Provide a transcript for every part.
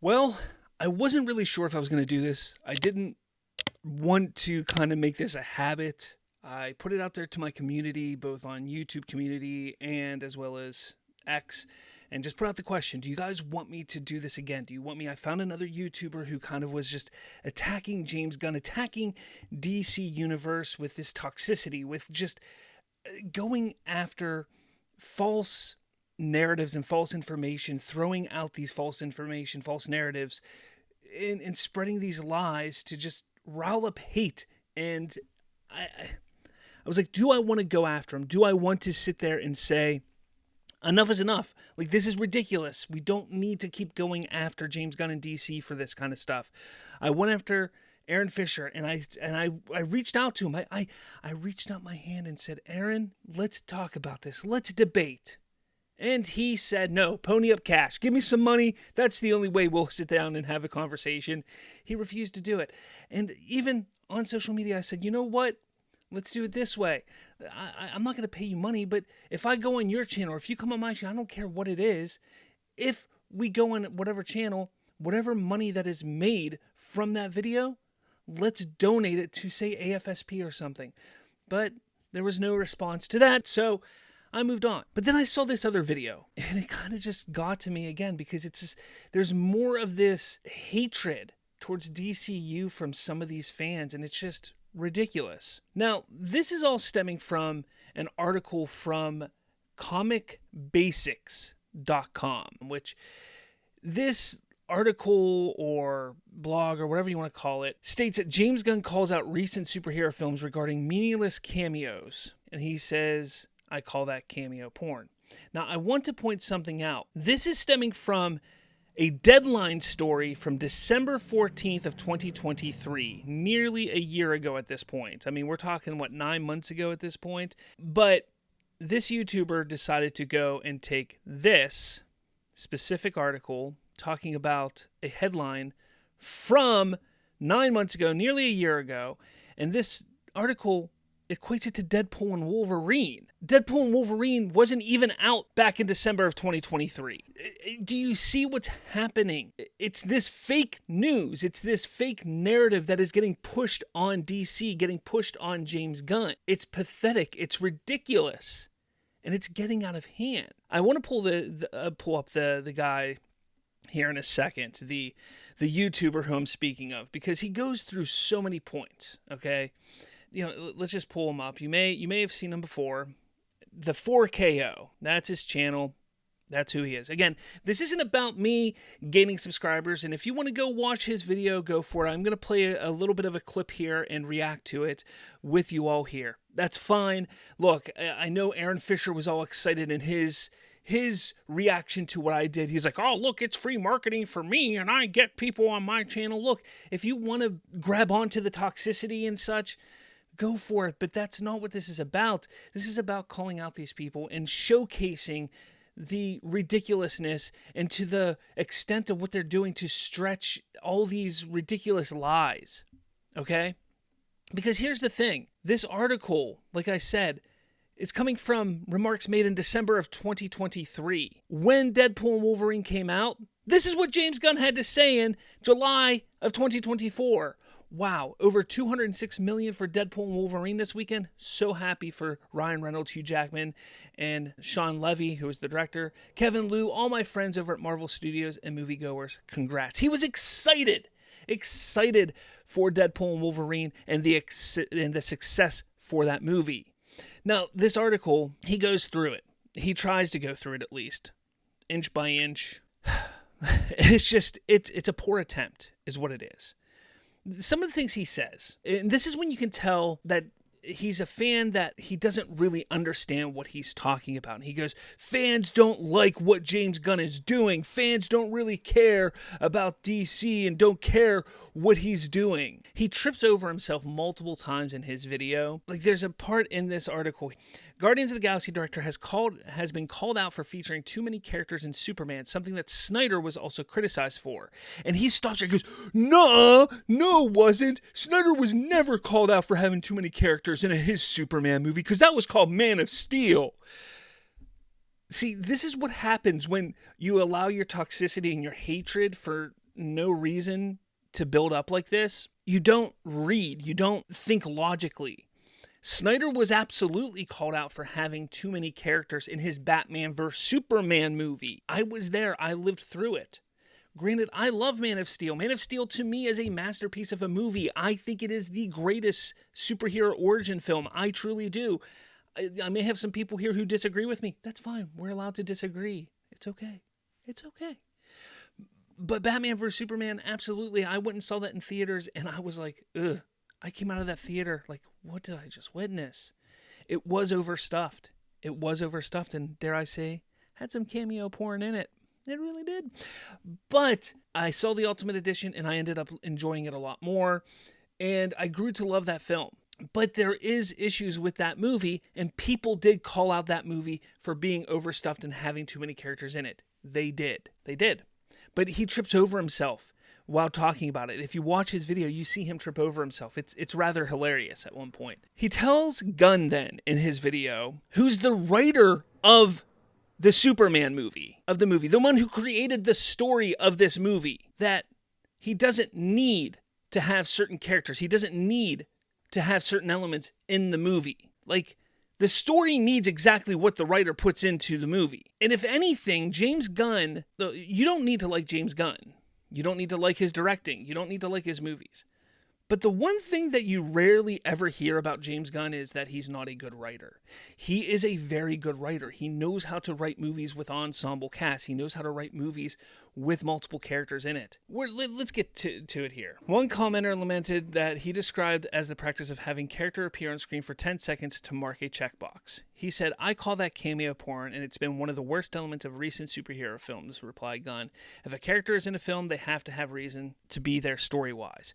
Well, I wasn't really sure if I was going to do this. I didn't want to kind of make this a habit. I put it out there to my community, both on YouTube community and as well as X, and just put out the question, do you guys want me to do this again? Do you want me? I found another YouTuber who kind of was just attacking James Gunn, attacking DC Universe with this toxicity, with just going after false narratives and false information, throwing out these false information, false narratives, and spreading these lies to just rile up hate. And I was like, do I want to go after him? Do I want to sit there and say, enough is enough? Like, this is ridiculous. We don't need to keep going after James Gunn and DC for this kind of stuff. I went after Aaron Fischer, and I reached out to him. I reached out my hand and said, Aaron, let's talk about this. Let's debate. And he said, no, pony up cash. Give me some money. That's the only way we'll sit down and have a conversation. He refused to do it. And even on social media, I said, you know what? Let's do it this way. I'm not going to pay you money, but if I go on your channel, or if you come on my channel, I don't care what it is. If we go on whatever channel, whatever money that is made from that video, let's donate it to, say, AFSP or something. But there was no response to that, so I moved on. But then I saw this other video, and it kind of just got to me again, because it's just, there's more of this hatred towards DCU from some of these fans, and it's just ridiculous. Now, this is all stemming from an article from comicbasics.com, which this article or blog or whatever you want to call it states that James Gunn calls out recent superhero films regarding meaningless cameos, and he says, I call that cameo porn. Now, I want to point something out. This is stemming from a Deadline story from December 14th of 2023, nearly a year ago at this point. I mean, we're talking, 9 months ago at this point? But this YouTuber decided to go and take this specific article talking about a headline from 9 months ago, nearly a year ago, and this article equates it to Deadpool and Wolverine. Deadpool and Wolverine wasn't even out back in December of 2023. Do you see what's happening? It's this fake news. It's this fake narrative that is getting pushed on DC, getting pushed on James Gunn. It's pathetic. It's ridiculous. And it's getting out of hand. I want to pull up the guy here in a second, the YouTuber who I'm speaking of, because he goes through so many points, okay? You know, let's just pull him up. You may have seen him before. The 4KO, that's his channel. That's who he is. Again, this isn't about me gaining subscribers, and if you want to go watch his video, go for it. I'm going to play a little bit of a clip here and react to it with you all here. That's fine. Look, I know Aaron Fischer was all excited in his reaction to what I did. He's like, oh, look, it's free marketing for me, and I get people on my channel. Look, if you want to grab onto the toxicity and such, go for it, but that's not what this is about. This is about calling out these people and showcasing the ridiculousness and to the extent of what they're doing to stretch all these ridiculous lies, okay? Because here's the thing. This article, like I said, is coming from remarks made in December of 2023. When Deadpool and Wolverine came out, this is what James Gunn had to say in July of 2024. Wow, over $206 million for Deadpool and Wolverine this weekend. So happy for Ryan Reynolds, Hugh Jackman, and Sean Levy, who is the director. Kevin Liu, all my friends over at Marvel Studios and moviegoers, congrats. He was excited for Deadpool and Wolverine and the success for that movie. Now, this article, he goes through it. He tries to go through it at least, inch by inch. It's a poor attempt, is what it is. Some of the things he says, and this is when you can tell that he's a fan that he doesn't really understand what he's talking about. And he goes, fans don't like what James Gunn is doing. Fans don't really care about DC and don't care what he's doing. He trips over himself multiple times in his video. Like, there's a part in this article. Guardians of the Galaxy director has been called out for featuring too many characters in Superman, something that Snyder was also criticized for. And he stops there and goes, no, it wasn't. Snyder was never called out for having too many characters in his Superman movie, because that was called Man of Steel. See, this is what happens when you allow your toxicity and your hatred for no reason to build up like this, you don't read, you don't think logically. Snyder was absolutely called out for having too many characters in his Batman vs. Superman movie. I was there. I lived through it. Granted, I love Man of Steel. Man of Steel, to me, is a masterpiece of a movie. I think it is the greatest superhero origin film. I truly do. I may have some people here who disagree with me. That's fine. We're allowed to disagree. It's okay. It's okay. But Batman vs. Superman, absolutely. I went and saw that in theaters, and I was like, ugh. I came out of that theater like, what did I just witness? It was overstuffed. It was overstuffed, and dare I say, had some cameo porn in it. It really did. But I saw the Ultimate Edition, and I ended up enjoying it a lot more, and I grew to love that film. But there is issues with that movie, and people did call out that movie for being overstuffed and having too many characters in it. They did. They did. But he trips over himself while talking about it. If you watch his video, you see him trip over himself. It's rather hilarious at one point. He tells Gunn then in his video, who's the writer of the Superman movie, the one who created the story of this movie, that he doesn't need to have certain characters. He doesn't need to have certain elements in the movie. Like, the story needs exactly what the writer puts into the movie. And if anything, James Gunn, you don't need to like James Gunn. You don't need to like his directing. You don't need to like his movies. But the one thing that you rarely ever hear about James Gunn is that he's not a good writer. He is a very good writer. He knows how to write movies with ensemble casts. He knows how to write movies with multiple characters in it. Let's get to it here. One commenter lamented that he described as the practice of having character appear on screen for 10 seconds to mark a checkbox. He said, "I call that cameo porn, and it's been one of the worst elements of recent superhero films," replied Gunn. "If a character is in a film, they have to have reason to be there story-wise."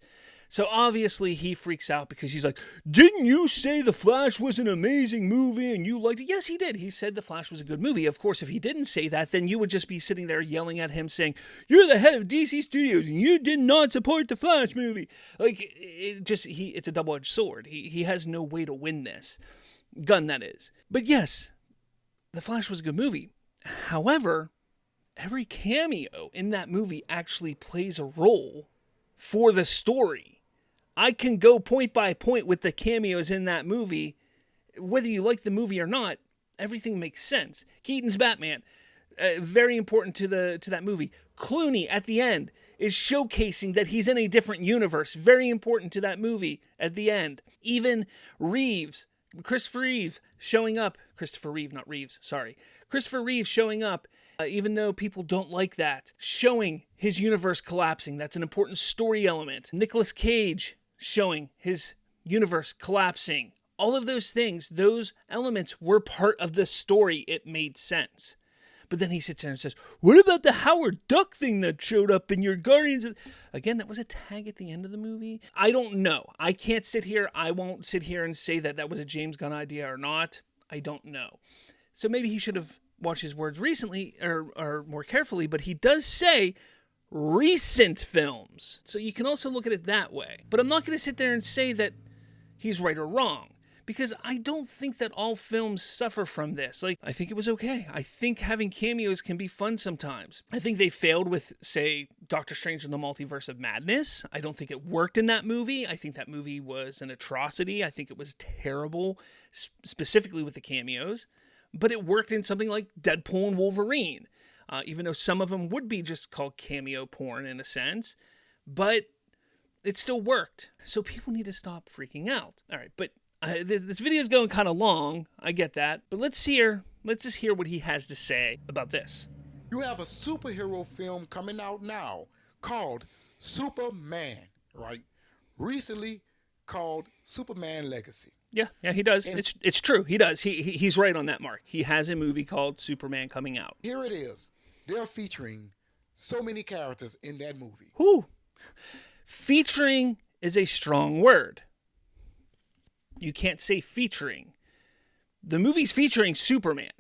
So obviously he freaks out because he's like, "Didn't you say The Flash was an amazing movie and you liked it?" Yes, he did. He said The Flash was a good movie. Of course, if he didn't say that, then you would just be sitting there yelling at him saying, "You're the head of DC Studios and you did not support the Flash movie." Like, it's a double-edged sword. He has no way to win this. Gunn, that is. But yes, The Flash was a good movie. However, every cameo in that movie actually plays a role for the story. I can go point by point with the cameos in that movie. Whether you like the movie or not, everything makes sense. Keaton's Batman, very important to that movie. Clooney at the end is showcasing that he's in a different universe. Very important to that movie at the end. Even Christopher Reeve showing up. Christopher Reeve showing up. Even though people don't like that, showing his universe collapsing. That's an important story element. Nicolas Cage showing his universe collapsing. All of those things, those elements were part of the story. It made sense. But then he sits there and says, "What about the Howard Duck thing that showed up in your Guardians?" Again, that was a tag at the end of the movie. I don't know. I can't sit here. I won't sit here and say that was a James Gunn idea or not. I don't know. So maybe he should have watched his words recently or more carefully, but he does say recent films. So you can also look at it that way. But I'm not going to sit there and say that he's right or wrong, because I don't think that all films suffer from this. Like, I think it was okay. I think having cameos can be fun sometimes. I think they failed with, say, Doctor Strange in the Multiverse of Madness. I don't think it worked in that movie. I think that movie was an atrocity. I think it was terrible, specifically with the cameos. But it worked in something like Deadpool and Wolverine. Even though some of them would be just called cameo porn in a sense, but it still worked. So people need to stop freaking out. All right, but this video is going kind of long. I get that, but let's just hear what he has to say about this. You have a superhero film coming out now called Superman, right? Recently called Superman Legacy. Yeah, he does. And it's true. He does. He's right on that mark. He has a movie called Superman coming out. Here it is. They're featuring so many characters in that movie. Whew. Featuring is a strong word. You can't say featuring. The movie's featuring Superman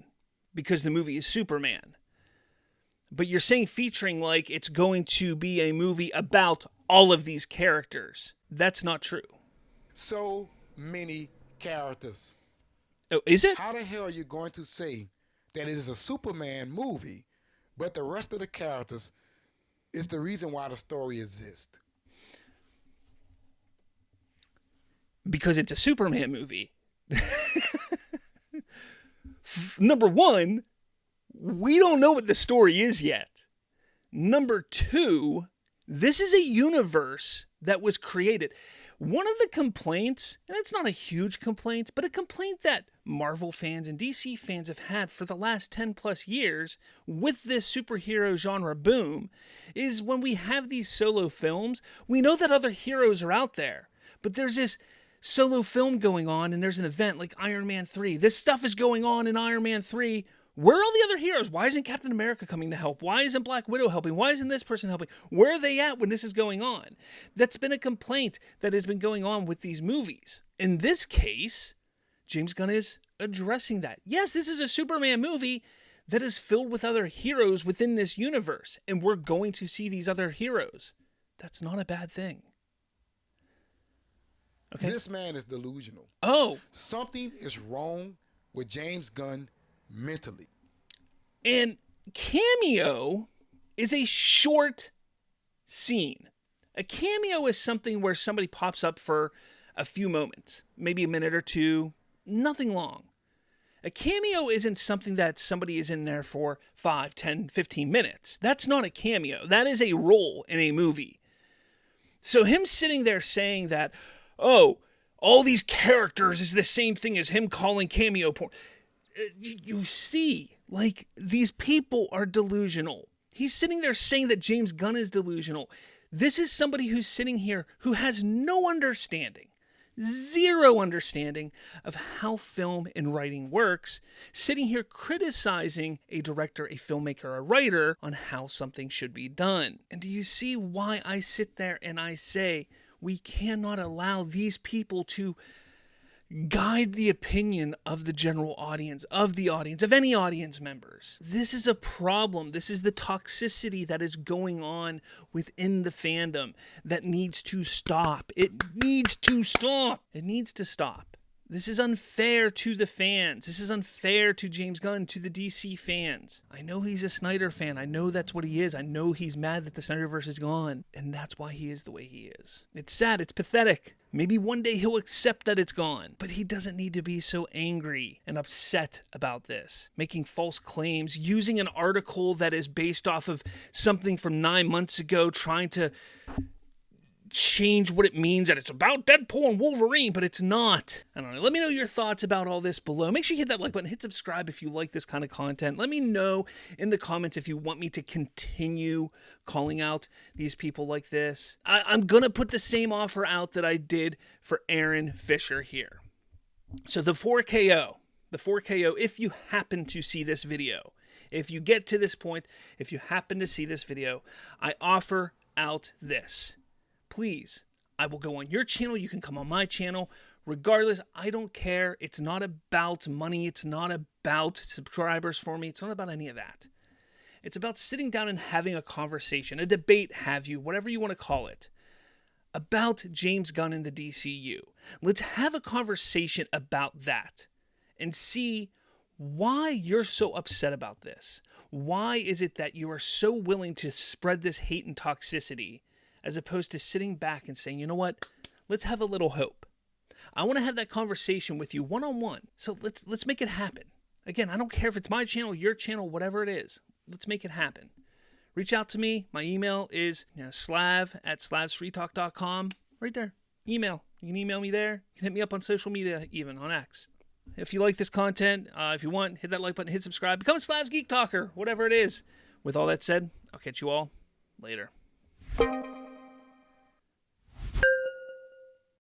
because the movie is Superman. But you're saying featuring like it's going to be a movie about all of these characters. That's not true. So many characters. Oh, is it? How the hell are you going to say that it is a Superman movie, but the rest of the characters It's the reason why the story exists. Because it's a Superman movie. Number one, we don't know what the story is yet. Number two, this is a universe that was created. One of the complaints, and it's not a huge complaint, but a complaint that Marvel fans and DC fans have had for the last 10 plus years with this superhero genre boom, is when we have these solo films, we know that other heroes are out there, but there's this solo film going on and there's an event like Iron Man 3. This stuff is going on in Iron Man 3. Where are all the other heroes? Why isn't Captain America coming to help? Why isn't Black Widow helping? Why isn't this person helping? Where are they at when this is going on? That's been a complaint that has been going on with these movies. In this case, James Gunn is addressing that. Yes, this is a Superman movie that is filled with other heroes within this universe, and we're going to see these other heroes. That's not a bad thing. Okay. This man is delusional. Oh. Something is wrong with James Gunn mentally. And Cameo is a short scene. A cameo is something where somebody pops up for a few moments, maybe a minute or two, nothing long. A cameo isn't something that somebody is in there for 5, 10, 15 minutes. That's not a cameo. That is a role in a movie. So him sitting there saying that, oh, all these characters is the same thing as him calling cameo porn. You see, like, these people are delusional. He's sitting there saying that James Gunn is delusional. This is somebody who's sitting here who has no understanding, zero understanding of how film and writing works, sitting here criticizing a director, a filmmaker, a writer on how something should be done. And do you see why I sit there and I say we cannot allow these people to guide the opinion of the general audience, of any audience members? This is a problem. This is the toxicity that is going on within the fandom that needs to stop. It needs to stop. It needs to stop. This is unfair to the fans. This is unfair to James Gunn, to the DC fans. I know he's a Snyder fan. I know that's what he is. I know he's mad that the Snyderverse is gone, and that's why he is the way he is. It's sad. It's pathetic. Maybe one day he'll accept that it's gone, but he doesn't need to be so angry and upset about this, making false claims, using an article that is based off of something from 9 months ago, trying to change what it means, that it's about Deadpool and Wolverine, but it's not. I don't know. Let me know your thoughts about all this below. Make sure you hit that like button, hit subscribe if you like this kind of content. Let me know in the comments if you want me to continue calling out these people like this. I'm gonna put the same offer out that I did for Aaron Fischer here. So the 4KO, if you happen to see this video, if you get to this point, if you happen to see this video, I offer out this. Please, I will go on your channel. You can come on my channel. Regardless, I don't care. It's not about money. It's not about subscribers for me. It's not about any of that. It's about sitting down and having a conversation, a debate, whatever you want to call it, about James Gunn and the DCU. Let's have a conversation about that and see why you're so upset about this. Why is it that you are so willing to spread this hate and toxicity, as opposed to sitting back and saying, you know what, let's have a little hope. I want to have that conversation with you one-on-one. So let's make it happen. Again, I don't care if it's my channel, your channel, whatever it is. Let's make it happen. Reach out to me. My email is slav@slavsfreetalk.com. Right there. Email. You can email me there. You can hit me up on social media, even on X. If you like this content, if you want, hit that like button, hit subscribe, become a Slavs Geek Talker, whatever it is. With all that said, I'll catch you all later.